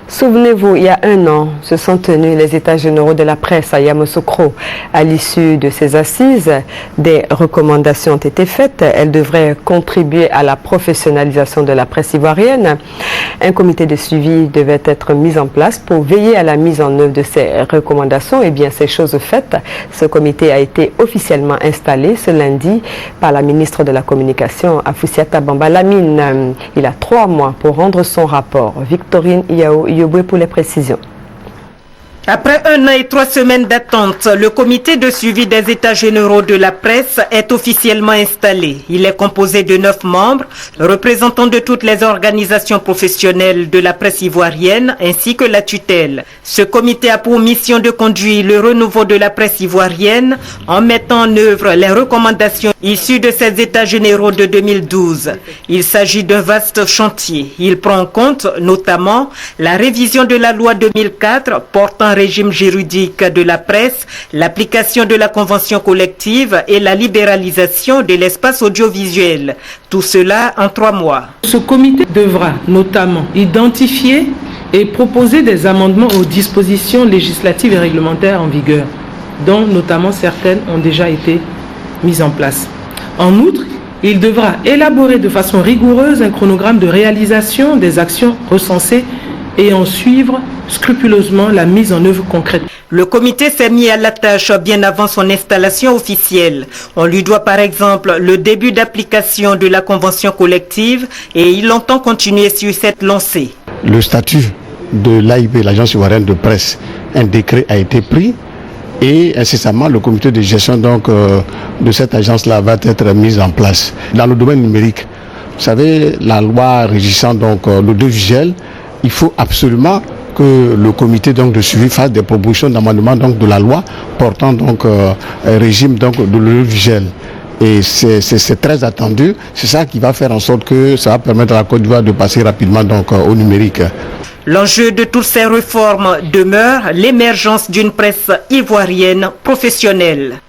Souvenez-vous, il y a un an, se sont tenus les États généraux de la presse à Yamoussoukro. À l'issue de ces assises, des recommandations ont été faites. Elles devraient contribuer à la professionnalisation de la presse ivoirienne. Un comité de suivi devait être mis en place pour veiller à la mise en œuvre de ces recommandations. Et bien, ces choses faites, ce comité a été officiellement installé ce lundi par la ministre de la Communication, Afoussiata Bamba Lamine. Il a 3 mois pour rendre son rapport. Victorine Yoboué pour les précisions. Après 1 an et 3 semaines d'attente, le comité de suivi des États généraux de la presse est officiellement installé. Il est composé de 9 membres, représentants de toutes les organisations professionnelles de la presse ivoirienne ainsi que la tutelle. Ce comité a pour mission de conduire le renouveau de la presse ivoirienne en mettant en œuvre les recommandations issues de ces États généraux de 2012. Il s'agit d'un vaste chantier. Il prend en compte notamment la révision de la loi 2004 portant régime juridique de la presse, l'application de la convention collective et la libéralisation de l'espace audiovisuel. Tout cela en 3 mois. Ce comité devra notamment identifier et proposer des amendements aux dispositions législatives et réglementaires en vigueur, dont notamment certaines ont déjà été mises en place. En outre, il devra élaborer de façon rigoureuse un chronogramme de réalisation des actions recensées et en suivre scrupuleusement la mise en œuvre concrète. Le comité s'est mis à la tâche bien avant son installation officielle. On lui doit par exemple le début d'application de la convention collective et il entend continuer sur cette lancée. Le statut de l'AIP, l'agence ivoirienne de presse, un décret a été pris et incessamment le comité de gestion de cette agence-là va être mis en place. Dans le domaine numérique, vous savez, la loi régissant l'audiovisuel, il faut absolument que le comité de suivi fasse des propositions d'amendement de la loi portant un régime de l'audiovisuel. Et c'est très attendu. C'est ça qui va faire en sorte que ça va permettre à la Côte d'Ivoire de passer rapidement au numérique. L'enjeu de toutes ces réformes demeure l'émergence d'une presse ivoirienne professionnelle.